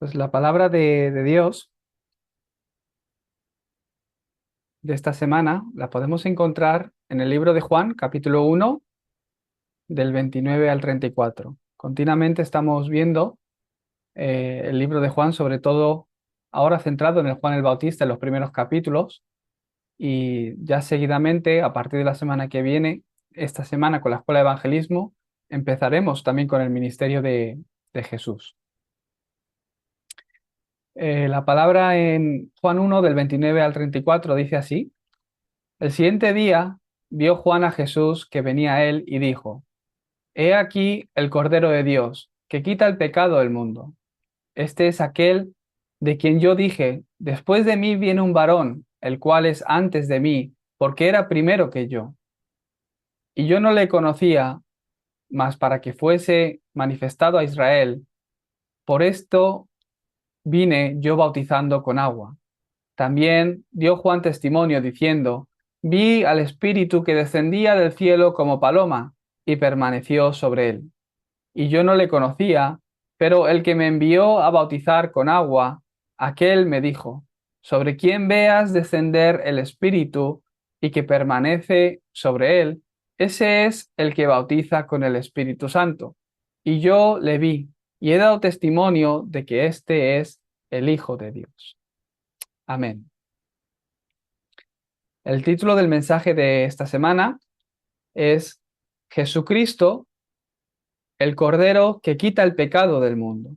Pues la palabra de Dios de esta semana la podemos encontrar en el libro de Juan, capítulo 1, del 29 al 34. Continuamente estamos viendo el libro de Juan, sobre todo ahora centrado en el Juan el Bautista en los primeros capítulos, y ya seguidamente, a partir de la semana que viene, esta semana con la Escuela de Evangelismo, empezaremos también con el ministerio de Jesús. La palabra en Juan 1, del 29 al 34, dice así: El siguiente día vio Juan a Jesús que venía a él y dijo: He aquí el Cordero de Dios, que quita el pecado del mundo. Este es aquel de quien yo dije: Después de mí viene un varón, el cual es antes de mí, porque era primero que yo. Y yo no le conocía, mas para que fuese manifestado a Israel, por esto vine yo bautizando con agua. También dio Juan testimonio diciendo: Vi al Espíritu que descendía del cielo como paloma y permaneció sobre él. Y yo no le conocía, pero el que me envió a bautizar con agua, aquel me dijo: Sobre quien veas descender el Espíritu y que permanece sobre él, ese es el que bautiza con el Espíritu Santo. Y yo le vi y he dado testimonio de que este es el Hijo de Dios. Amén. El título del mensaje de esta semana es Jesucristo, el Cordero que quita el pecado del mundo.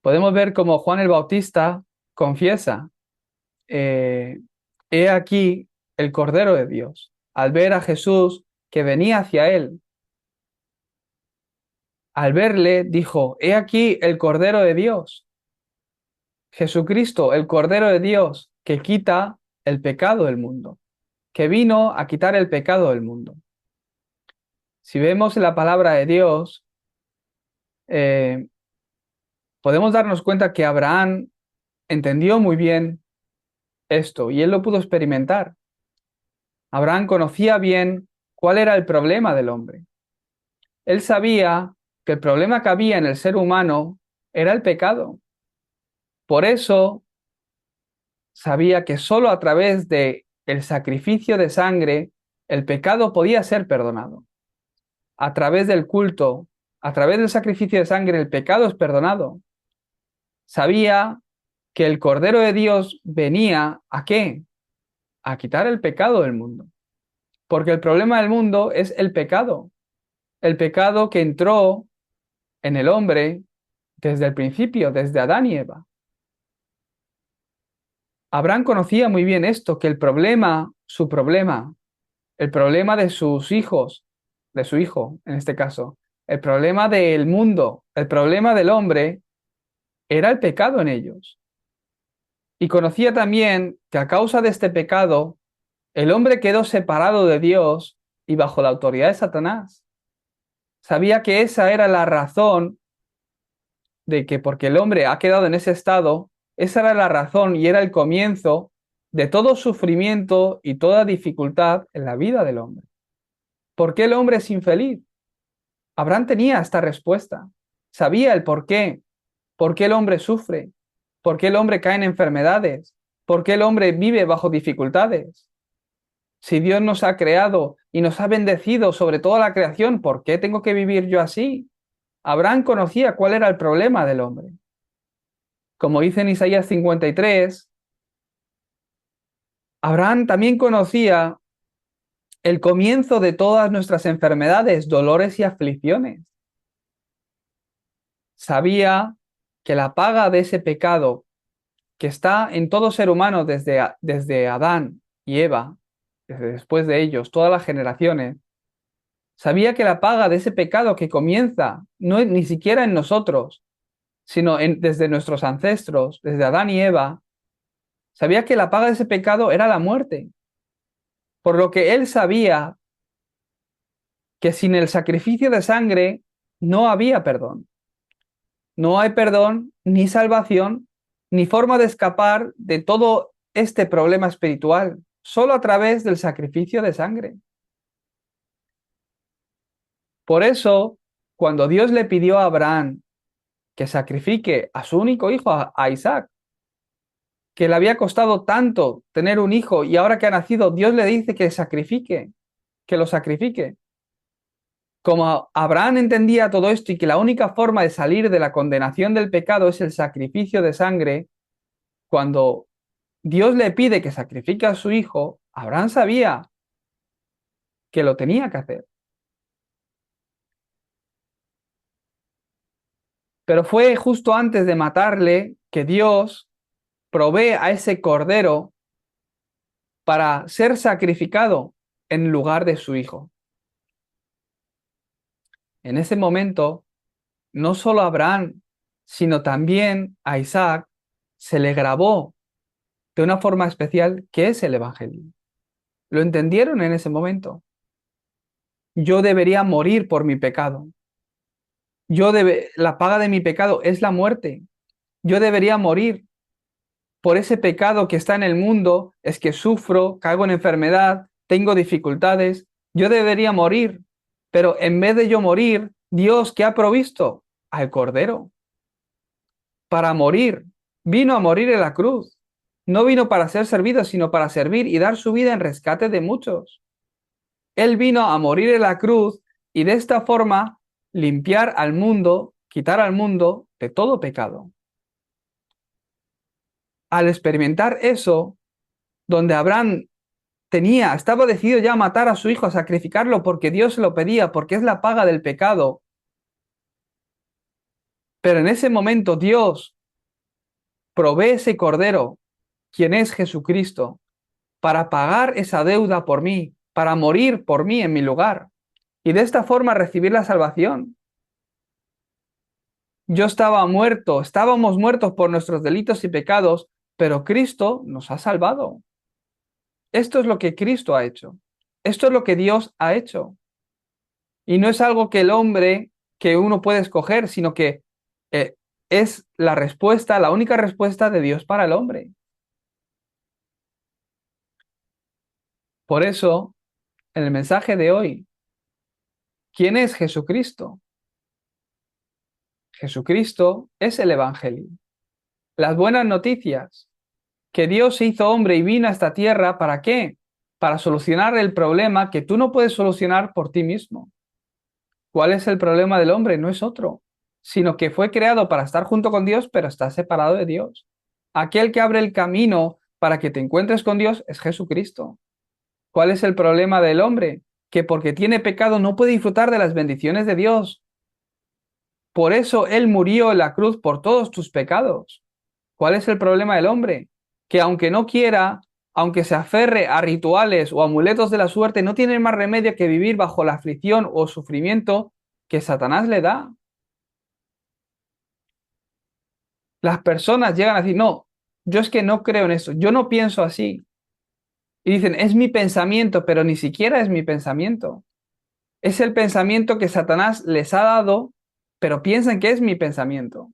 Podemos ver cómo Juan el Bautista confiesa, eh, he aquí el Cordero de Dios, al ver a Jesús que venía hacia él. Al verle dijo: he aquí el Cordero de Dios. Jesucristo, el Cordero de Dios que quita el pecado del mundo, que vino a quitar el pecado del mundo. Si vemos la palabra de Dios, eh, podemos darnos cuenta que Abraham entendió muy bien esto y él lo pudo experimentar. Abraham conocía bien cuál era el problema del hombre. Él sabía que el problema que había en el ser humano era el pecado. Por eso sabía que solo a través de el sacrificio de sangre el pecado podía ser perdonado. A través del culto, a través del sacrificio de sangre el pecado es perdonado. Sabía que el Cordero de Dios venía ¿a qué? A quitar el pecado del mundo. Porque el problema del mundo es el pecado que entró en el hombre desde el principio, desde Adán y Eva. Abraham conocía muy bien esto, que el problema, su problema, el problema de sus hijos, de su hijo en este caso, el problema del mundo, el problema del hombre, era el pecado en ellos. Y conocía también que a causa de este pecado, el hombre quedó separado de Dios y bajo la autoridad de Satanás. Sabía que esa era la razón de que porque el hombre ha quedado en ese estado, esa era la razón y era el comienzo de todo sufrimiento y toda dificultad en la vida del hombre. ¿Por qué el hombre es infeliz? Abraham tenía esta respuesta. Sabía el por qué el hombre sufre, por qué el hombre cae en enfermedades, por qué el hombre vive bajo dificultades. Si Dios nos ha creado y nos ha bendecido sobre toda la creación, ¿por qué tengo que vivir yo así? Abraham conocía cuál era el problema del hombre. Como dice en Isaías 53, Abraham también conocía el comienzo de todas nuestras enfermedades, dolores y aflicciones. Sabía que la paga de ese pecado que está en todo ser humano desde Adán y Eva, desde después de ellos, todas las generaciones, sabía que la paga de ese pecado que comienza no es ni siquiera en nosotros, sino desde nuestros ancestros, desde Adán y Eva, sabía que la paga de ese pecado era la muerte. Por lo que él sabía que sin el sacrificio de sangre no había perdón. No hay perdón, ni salvación, ni forma de escapar de todo este problema espiritual, solo a través del sacrificio de sangre. Por eso, cuando Dios le pidió a Abraham que sacrifique a su único hijo, a Isaac, que le había costado tanto tener un hijo y ahora que ha nacido, Dios le dice que sacrifique, que lo sacrifique. Como Abraham entendía todo esto y que la única forma de salir de la condenación del pecado es el sacrificio de sangre, cuando Dios le pide que sacrifique a su hijo, Abraham sabía que lo tenía que hacer. Pero fue justo antes de matarle que Dios provee a ese cordero para ser sacrificado en lugar de su hijo. En ese momento, no solo a Abraham, sino también a Isaac, se le grabó de una forma especial qué es el Evangelio. Lo entendieron en ese momento. Yo debería morir por mi pecado. La paga de mi pecado es la muerte. Yo debería morir por ese pecado que está en el mundo, es que sufro, caigo en enfermedad, tengo dificultades. Yo debería morir, pero en vez de yo morir, Dios, ¿qué ha provisto? Al Cordero. Para morir. Vino a morir en la cruz. No vino para ser servido, sino para servir y dar su vida en rescate de muchos. Él vino a morir en la cruz y de esta forma limpiar al mundo, quitar al mundo de todo pecado. Al experimentar eso, donde Abraham estaba decidido ya a matar a su hijo, a sacrificarlo porque Dios se lo pedía, porque es la paga del pecado. Pero en ese momento Dios provee ese cordero, quien es Jesucristo, para pagar esa deuda por mí, para morir por mí en mi lugar, y de esta forma recibir la salvación. Yo estaba muerto, estábamos muertos por nuestros delitos y pecados, pero Cristo nos ha salvado. Esto es lo que Cristo ha hecho. Esto es lo que Dios ha hecho. Y no es algo que el hombre, que uno puede escoger, sino que eh, es la respuesta, la única respuesta de Dios para el hombre. Por eso, en el mensaje de hoy, ¿quién es Jesucristo? Jesucristo es el Evangelio. Las buenas noticias, que Dios se hizo hombre y vino a esta tierra, ¿para qué? Para solucionar el problema que tú no puedes solucionar por ti mismo. ¿Cuál es el problema del hombre? No es otro, sino que fue creado para estar junto con Dios, pero está separado de Dios. Aquel que abre el camino para que te encuentres con Dios es Jesucristo. ¿Cuál es el problema del hombre? Que porque tiene pecado no puede disfrutar de las bendiciones de Dios. Por eso Él murió en la cruz por todos tus pecados. ¿Cuál es el problema del hombre? Que aunque no quiera, aunque se aferre a rituales o amuletos de la suerte, no tiene más remedio que vivir bajo la aflicción o sufrimiento que Satanás le da. Las personas llegan a decir, no, yo es que no creo en eso, yo no pienso así. Y dicen, es mi pensamiento, pero ni siquiera es mi pensamiento. Es el pensamiento que Satanás les ha dado, pero piensan que es mi pensamiento.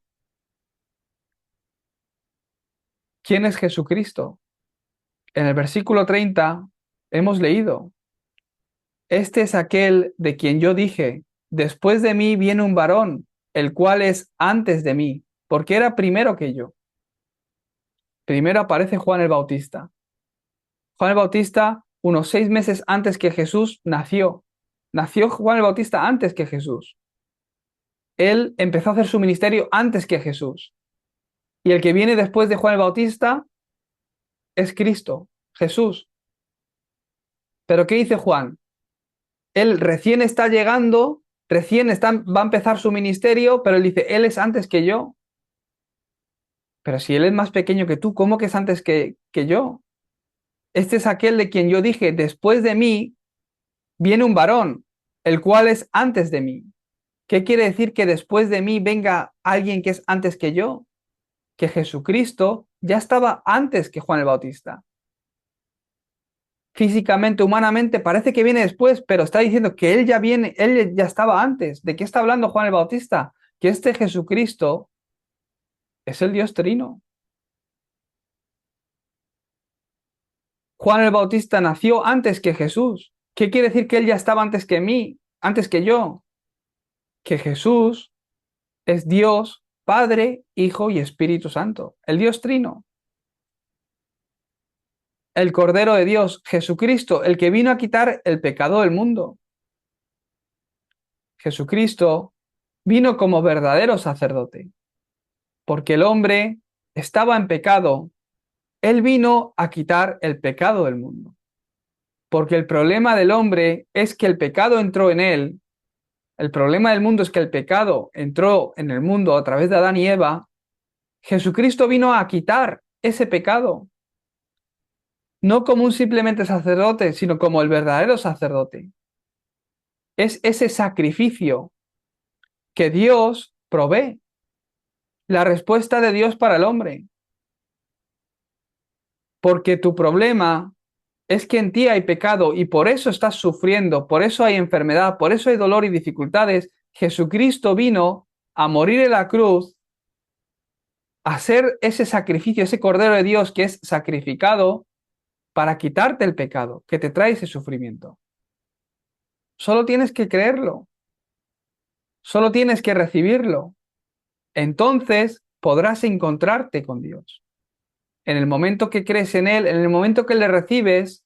¿Quién es Jesucristo? En el versículo 30 hemos leído, este es aquel de quien yo dije, después de mí viene un varón, el cual es antes de mí, porque era primero que yo. Primero aparece Juan el Bautista. Juan el Bautista, unos 6 meses antes que Jesús, nació. Nació Juan el Bautista antes que Jesús. Él empezó a hacer su ministerio antes que Jesús. Y el que viene después de Juan el Bautista es Cristo, Jesús. Pero ¿qué dice Juan? Él recién está llegando, va a empezar su ministerio, pero él dice, él es antes que yo. Pero si él es más pequeño que tú, ¿cómo que es antes que yo? Este es aquel de quien yo dije, después de mí viene un varón, el cual es antes de mí. ¿Qué quiere decir que después de mí venga alguien que es antes que yo? Que Jesucristo ya estaba antes que Juan el Bautista. Físicamente, humanamente, parece que viene después, pero está diciendo que él ya viene, él ya estaba antes. ¿De qué está hablando Juan el Bautista? Que este Jesucristo es el Dios Trino. Juan el Bautista nació antes que Jesús. ¿Qué quiere decir que él ya estaba antes que mí, antes que yo? Que Jesús es Dios Padre, Hijo y Espíritu Santo, el Dios Trino. El Cordero de Dios, Jesucristo, el que vino a quitar el pecado del mundo. Jesucristo vino como verdadero sacerdote, porque el hombre estaba en pecado. Él vino a quitar el pecado del mundo. Porque el problema del hombre es que el pecado entró en él. El problema del mundo es que el pecado entró en el mundo a través de Adán y Eva. Jesucristo vino a quitar ese pecado, no como un simplemente sacerdote, sino como el verdadero sacerdote. Es ese sacrificio que Dios provee, la respuesta de Dios para el hombre. Porque tu problema es que en ti hay pecado y por eso estás sufriendo, por eso hay enfermedad, por eso hay dolor y dificultades. Jesucristo vino a morir en la cruz, a hacer ese sacrificio, ese Cordero de Dios que es sacrificado para quitarte el pecado que te trae ese sufrimiento. Solo tienes que creerlo, solo tienes que recibirlo. Entonces podrás encontrarte con Dios. En el momento que crees en Él, en el momento que le recibes,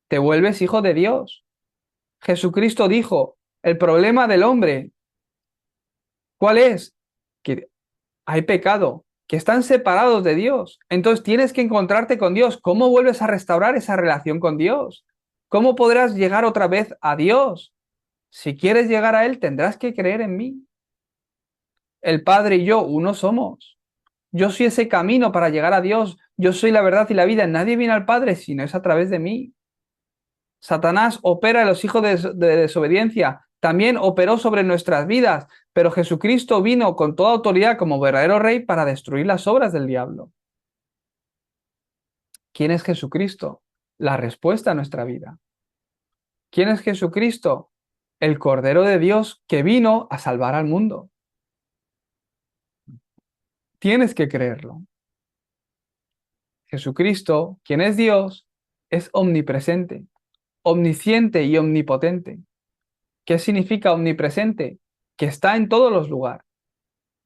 te vuelves hijo de Dios. Jesucristo dijo, el problema del hombre, ¿cuál es? Que hay pecado, que están separados de Dios. Entonces tienes que encontrarte con Dios. ¿Cómo vuelves a restaurar esa relación con Dios? ¿Cómo podrás llegar otra vez a Dios? Si quieres llegar a Él, tendrás que creer en mí. El Padre y yo, uno somos. Yo soy ese camino para llegar a Dios. Yo soy la verdad y la vida. Nadie viene al Padre si no es a través de mí. Satanás opera en los hijos de desobediencia. También operó sobre nuestras vidas, pero Jesucristo vino con toda autoridad como verdadero rey para destruir las obras del diablo. ¿Quién es Jesucristo? La respuesta a nuestra vida. ¿Quién es Jesucristo? El Cordero de Dios que vino a salvar al mundo. Tienes que creerlo. Jesucristo, quien es Dios, es omnipresente, omnisciente y omnipotente. ¿Qué significa omnipresente? Que está en todos los lugares.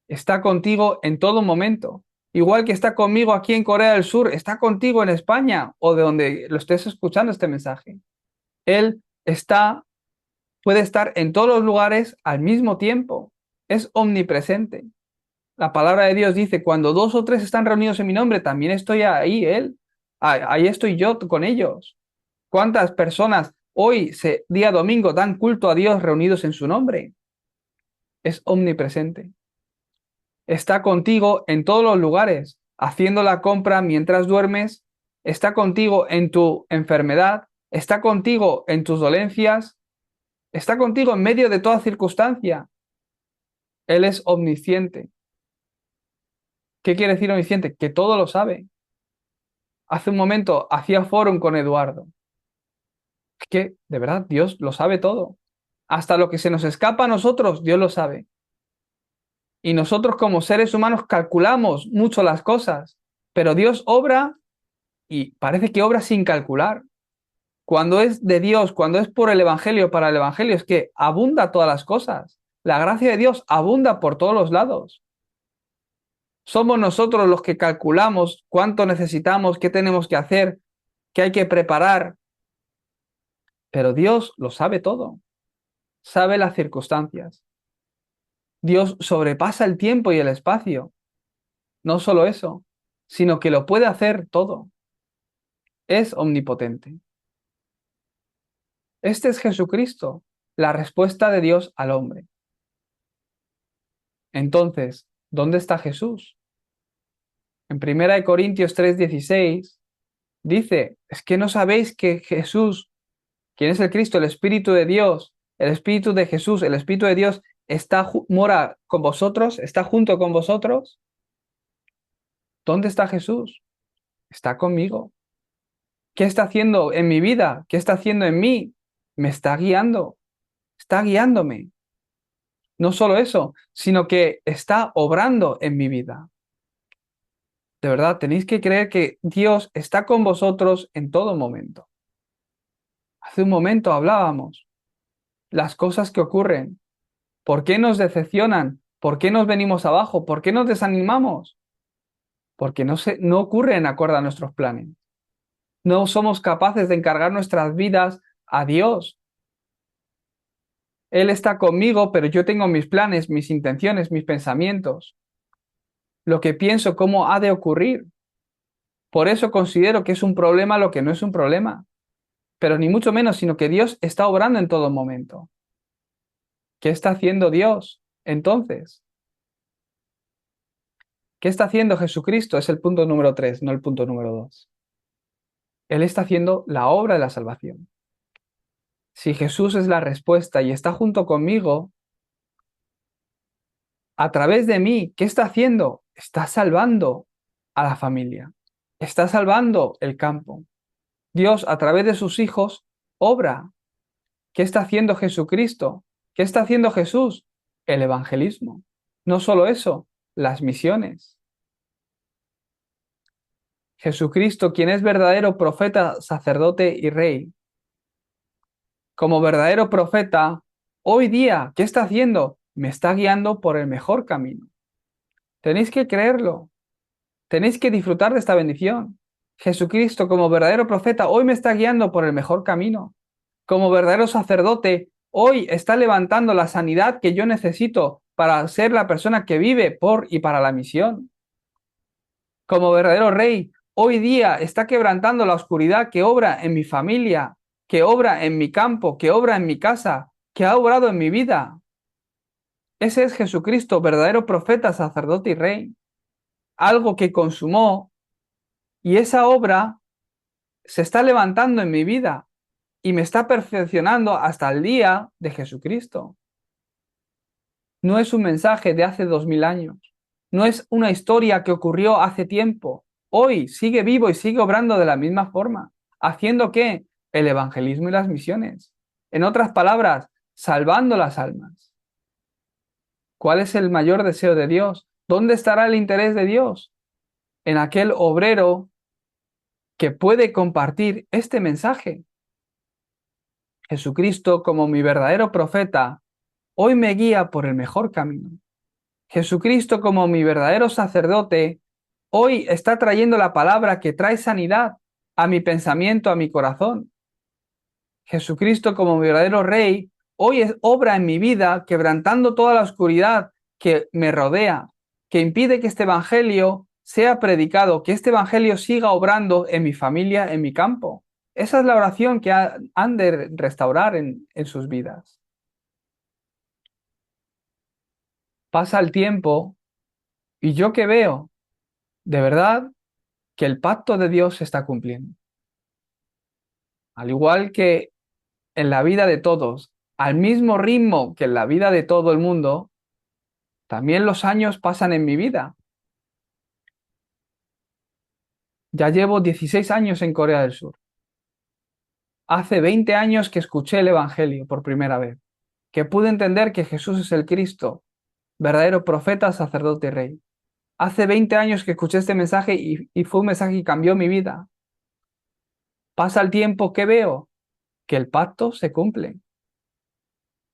Está contigo en todo momento. Igual que está conmigo aquí en Corea del Sur, está contigo en España o de donde lo estés escuchando este mensaje. Él puede estar en todos los lugares al mismo tiempo. Es omnipresente. La palabra de Dios dice, cuando dos o tres están reunidos en mi nombre, también estoy ahí, Él. Ahí estoy yo con ellos. ¿Cuántas personas hoy, día domingo, dan culto a Dios reunidos en su nombre? Es omnipresente. Está contigo en todos los lugares, haciendo la compra mientras duermes, está contigo en tu enfermedad, está contigo en tus dolencias, está contigo en medio de toda circunstancia. Él es omnisciente. ¿Qué quiere decir omnisciente? Que todo lo sabe. Hace un momento hacía fórum con Eduardo. Es que, de verdad, Dios lo sabe todo. Hasta lo que se nos escapa a nosotros, Dios lo sabe. Y nosotros como seres humanos calculamos mucho las cosas, pero Dios obra y parece que obra sin calcular. Cuando es de Dios, cuando es por el Evangelio, para el Evangelio, es que abunda todas las cosas. La gracia de Dios abunda por todos los lados. Somos nosotros los que calculamos cuánto necesitamos, qué tenemos que hacer, qué hay que preparar. Pero Dios lo sabe todo. Sabe las circunstancias. Dios sobrepasa el tiempo y el espacio. No solo eso, sino que lo puede hacer todo. Es omnipotente. Este es Jesucristo, la respuesta de Dios al hombre. Entonces, ¿dónde está Jesús? En 1 Corintios 3:16 dice, es que no sabéis que Jesús, quien es el Cristo, el Espíritu de Dios, el Espíritu de Jesús, el Espíritu de Dios, mora con vosotros, está junto con vosotros. ¿Dónde está Jesús? Está conmigo. ¿Qué está haciendo en mi vida? ¿Qué está haciendo en mí? Me está guiando, está guiándome. No solo eso, sino que está obrando en mi vida. De verdad, tenéis que creer que Dios está con vosotros en todo momento. Hace un momento hablábamos las cosas que ocurren. ¿Por qué nos decepcionan? ¿Por qué nos venimos abajo? ¿Por qué nos desanimamos? Porque no ocurren acorde a nuestros planes. No somos capaces de encargar nuestras vidas a Dios. Él está conmigo, pero yo tengo mis planes, mis intenciones, mis pensamientos, lo que pienso, cómo ha de ocurrir. Por eso considero que es un problema lo que no es un problema, pero ni mucho menos, sino que Dios está obrando en todo momento. ¿Qué está haciendo Dios entonces? ¿Qué está haciendo Jesucristo? Es el punto número 3, no el punto número 2. Él está haciendo la obra de la salvación. Si Jesús es la respuesta y está junto conmigo, a través de mí, ¿qué está haciendo? Está salvando a la familia, está salvando el campo. Dios, a través de sus hijos, obra. ¿Qué está haciendo Jesucristo? ¿Qué está haciendo Jesús? El evangelismo. No solo eso, las misiones. Jesucristo, quien es verdadero profeta, sacerdote y rey. Como verdadero profeta, hoy día, ¿qué está haciendo? Me está guiando por el mejor camino. Tenéis que creerlo. Tenéis que disfrutar de esta bendición. Jesucristo, como verdadero profeta, hoy me está guiando por el mejor camino. Como verdadero sacerdote, hoy está levantando la sanidad que yo necesito para ser la persona que vive por y para la misión. Como verdadero rey, hoy día está quebrantando la oscuridad que obra en mi familia, que obra en mi campo, que obra en mi casa, que ha obrado en mi vida. Ese es Jesucristo, verdadero profeta, sacerdote y rey. Algo que consumó y esa obra se está levantando en mi vida y me está perfeccionando hasta el día de Jesucristo. No es un mensaje de hace 2000 años. No es una historia que ocurrió hace tiempo. Hoy sigue vivo y sigue obrando de la misma forma. ¿Haciendo qué? El evangelismo y las misiones. En otras palabras, salvando las almas. ¿Cuál es el mayor deseo de Dios? ¿Dónde estará el interés de Dios? En aquel obrero que puede compartir este mensaje. Jesucristo, como mi verdadero profeta, hoy me guía por el mejor camino. Jesucristo, como mi verdadero sacerdote, hoy está trayendo la palabra que trae sanidad a mi pensamiento, a mi corazón. Jesucristo, como mi verdadero rey, hoy obra en mi vida quebrantando toda la oscuridad que me rodea, que impide que este evangelio sea predicado, que este evangelio siga obrando en mi familia, en mi campo. Esa es la oración que han de restaurar en sus vidas. Pasa el tiempo y yo que veo, de verdad, que el pacto de Dios se está cumpliendo. Al igual que en la vida de todos, al mismo ritmo que en la vida de todo el mundo, también los años pasan en mi vida. Ya llevo 16 años en Corea del Sur. Hace 20 años que escuché el Evangelio por primera vez, que pude entender que Jesús es el Cristo, verdadero profeta, sacerdote y rey. Hace 20 años que escuché este mensaje y fue un mensaje que cambió mi vida. Pasa el tiempo, ¿qué veo? Que el pacto se cumple.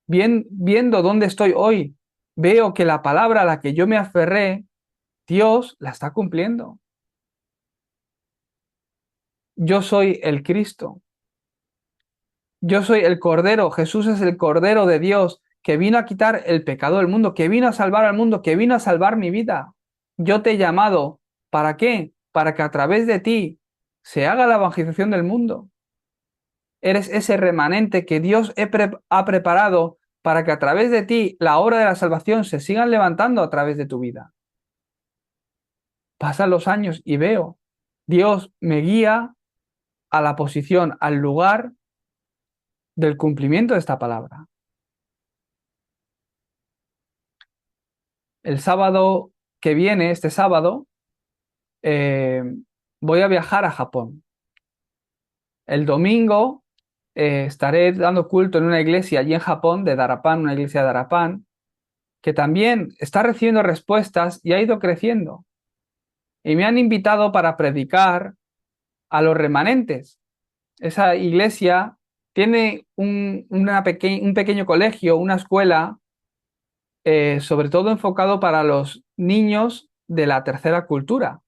Viendo dónde estoy hoy, veo que la palabra a la que yo me aferré, Dios la está cumpliendo. Yo soy el Cristo. Yo soy el Cordero. Jesús es el Cordero de Dios que vino a quitar el pecado del mundo, que vino a salvar al mundo, que vino a salvar mi vida. Yo te he llamado. ¿Para qué? Para que a través de ti se haga la evangelización del mundo. Eres ese remanente que Dios ha preparado para que a través de ti la obra de la salvación se sigan levantando a través de tu vida. Pasan los años y veo, Dios me guía a la posición, al lugar del cumplimiento de esta palabra. El sábado que viene, este sábado, eh, voy a viajar a Japón. El domingo estaré dando culto en una iglesia allí en Japón, de Darapan, una iglesia de Darapan, que también está recibiendo respuestas y ha ido creciendo. Y me han invitado para predicar a los remanentes. Esa iglesia tiene un pequeño colegio, una escuela sobre todo enfocado para los niños de la tercera cultura.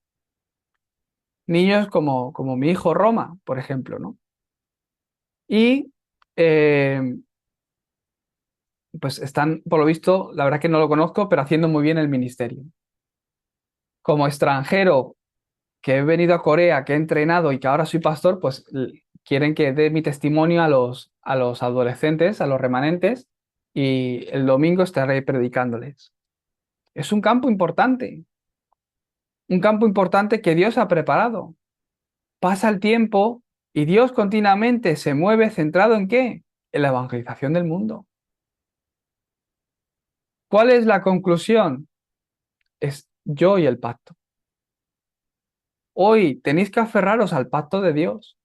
Niños como mi hijo Roma, por ejemplo, ¿no? Y eh, pues están, por lo visto, la verdad que no lo conozco, pero haciendo muy bien el ministerio. Como extranjero que he venido a Corea, que he entrenado y que ahora soy pastor, pues quieren que dé mi testimonio a los adolescentes, a los remanentes, y el domingo estaré predicándoles. Es un campo importante que Dios ha preparado. Pasa el tiempo y Dios continuamente se mueve centrado en qué? En la evangelización del mundo. ¿Cuál es la conclusión? Es yo y el pacto. Hoy tenéis que aferraros al pacto de Dios.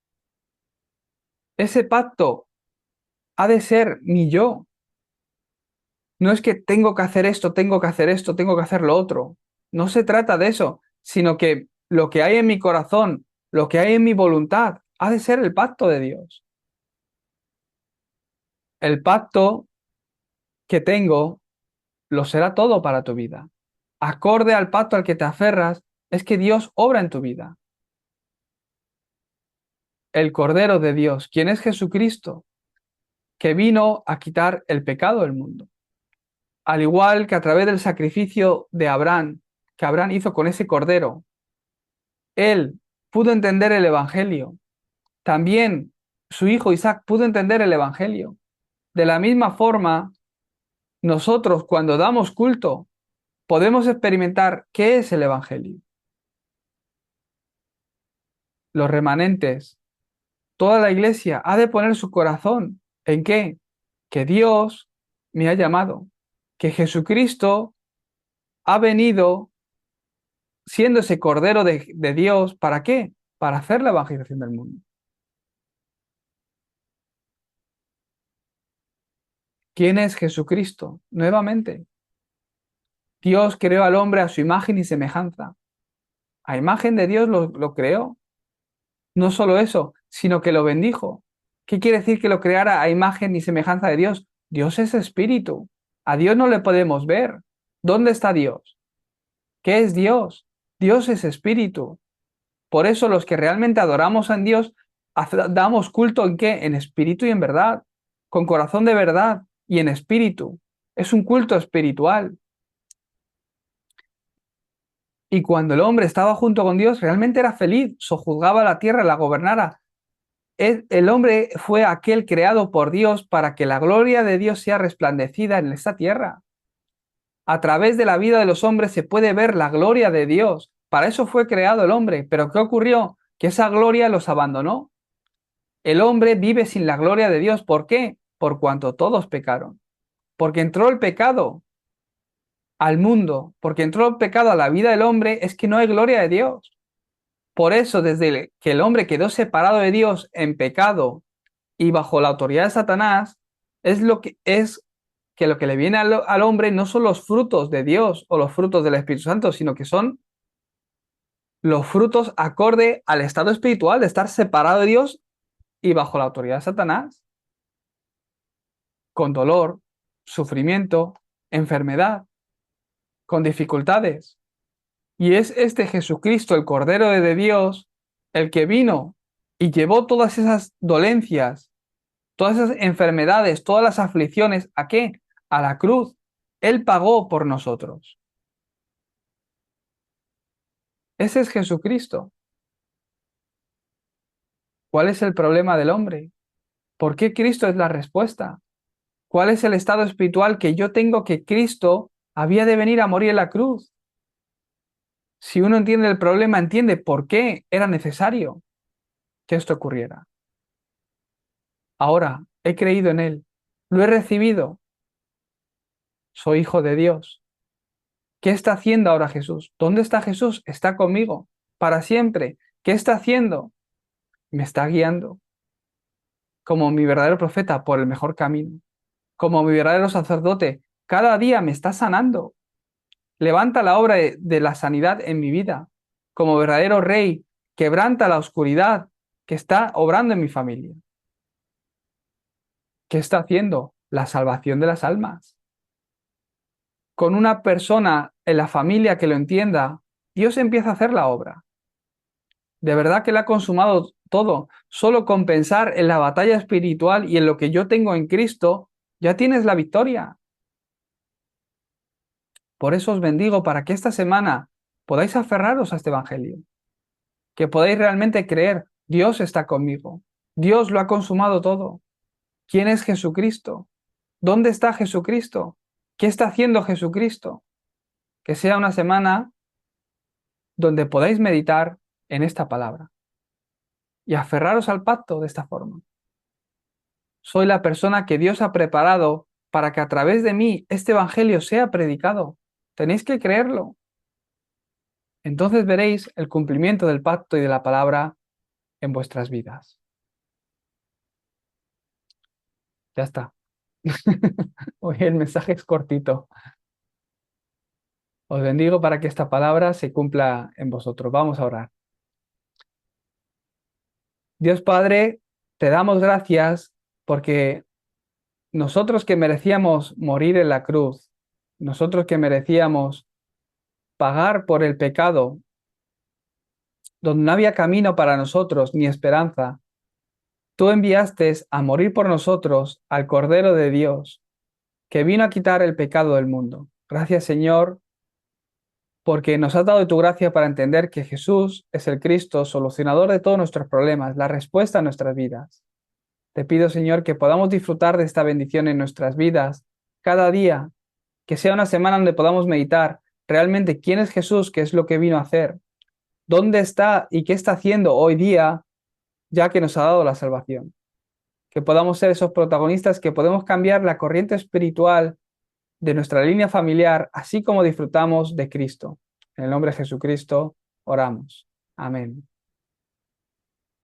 Ese pacto ha de ser mi yo. No es que tengo que hacer esto, tengo que hacer esto, tengo que hacer lo otro. No se trata de eso, sino que lo que hay en mi corazón, lo que hay en mi voluntad, ha de ser el pacto de Dios. El pacto que tengo lo será todo para tu vida. Acorde al pacto al que te aferras, es que Dios obra en tu vida. El Cordero de Dios, quien es Jesucristo, que vino a quitar el pecado del mundo. Al igual que a través del sacrificio de Abraham, que Abraham hizo con ese Cordero, él pudo entender el Evangelio. También su hijo Isaac pudo entender el Evangelio. De la misma forma, nosotros cuando damos culto, podemos experimentar qué es el Evangelio. Los remanentes, toda la iglesia ha de poner su corazón en qué? Que Dios me ha llamado, que Jesucristo ha venido siendo ese Cordero de Dios, ¿para qué? Para hacer la evangelización del mundo. ¿Quién es Jesucristo? Nuevamente, Dios creó al hombre a su imagen y semejanza. A imagen de Dios lo creó. No solo eso, sino que lo bendijo. ¿Qué quiere decir que lo creara a imagen y semejanza de Dios? Dios es espíritu. A Dios no le podemos ver. ¿Dónde está Dios? ¿Qué es Dios? Dios es espíritu. Por eso los que realmente adoramos a Dios, damos culto en qué? En espíritu y en verdad, con corazón de verdad y en espíritu. Es un culto espiritual. Y cuando el hombre estaba junto con Dios, realmente era feliz, sojuzgaba la tierra, la gobernara. El hombre fue aquel creado por Dios para que la gloria de Dios sea resplandecida en esta tierra. A través de la vida de los hombres se puede ver la gloria de Dios. Para eso fue creado el hombre. Pero ¿qué ocurrió? Que esa gloria los abandonó. El hombre vive sin la gloria de Dios. ¿Por qué? Por cuanto todos pecaron. Porque entró el pecado al mundo, porque entró el pecado a la vida del hombre, es que no hay gloria de Dios. Por eso, desde que el hombre quedó separado de Dios en pecado y bajo la autoridad de Satanás, es que lo que le viene al hombre no son los frutos de Dios o los frutos del Espíritu Santo, sino que son los frutos acorde al estado espiritual de estar separado de Dios y bajo la autoridad de Satanás, con dolor, sufrimiento, enfermedad, con dificultades. Y es este Jesucristo, el Cordero de Dios, el que vino y llevó todas esas dolencias, todas esas enfermedades, todas las aflicciones, ¿a qué? A la cruz. Él pagó por nosotros. Ese es Jesucristo. ¿Cuál es el problema del hombre? ¿Por qué Cristo es la respuesta? ¿Cuál es el estado espiritual que yo tengo que Cristo había de venir a morir en la cruz? Si uno entiende el problema, entiende por qué era necesario que esto ocurriera. Ahora he creído en Él, lo he recibido, soy hijo de Dios. ¿Qué está haciendo ahora Jesús? ¿Dónde está Jesús? Está conmigo para siempre. ¿Qué está haciendo? Me está guiando como mi verdadero profeta por el mejor camino, como mi verdadero sacerdote. Cada día me está sanando. Levanta la obra de la sanidad en mi vida. Como verdadero rey, quebranta la oscuridad que está obrando en mi familia. ¿Qué está haciendo? La salvación de las almas. con una persona en la familia que lo entienda, Dios empieza a hacer la obra. De verdad que le ha consumado todo. Solo con pensar en la batalla espiritual y en lo que yo tengo en Cristo, ya tienes la victoria. Por eso os bendigo para que esta semana podáis aferraros a este Evangelio, que podáis realmente creer, Dios está conmigo, Dios lo ha consumado todo. ¿Quién es Jesucristo? ¿Dónde está Jesucristo? ¿Qué está haciendo Jesucristo? Que sea una semana donde podáis meditar en esta palabra y aferraros al pacto de esta forma. Soy la persona que Dios ha preparado para que a través de mí este Evangelio sea predicado. Tenéis que creerlo. Entonces veréis el cumplimiento del pacto y de la palabra en vuestras vidas. Ya está. Hoy el mensaje es cortito. Os bendigo para que esta palabra se cumpla en vosotros. Vamos a orar. Dios Padre, te damos gracias porque nosotros que merecíamos morir en la cruz, nosotros que merecíamos pagar por el pecado, donde no había camino para nosotros ni esperanza, tú enviaste a morir por nosotros al Cordero de Dios, que vino a quitar el pecado del mundo. Gracias, Señor, porque nos has dado de tu gracia para entender que Jesús es el Cristo, solucionador de todos nuestros problemas, la respuesta a nuestras vidas. Te pido, Señor, que podamos disfrutar de esta bendición en nuestras vidas cada día, que sea una semana donde podamos meditar realmente quién es Jesús, qué es lo que vino a hacer, dónde está y qué está haciendo hoy día, ya que nos ha dado la salvación. Que podamos ser esos protagonistas, que podemos cambiar la corriente espiritual de nuestra línea familiar, así como disfrutamos de Cristo. En el nombre de Jesucristo oramos. Amén.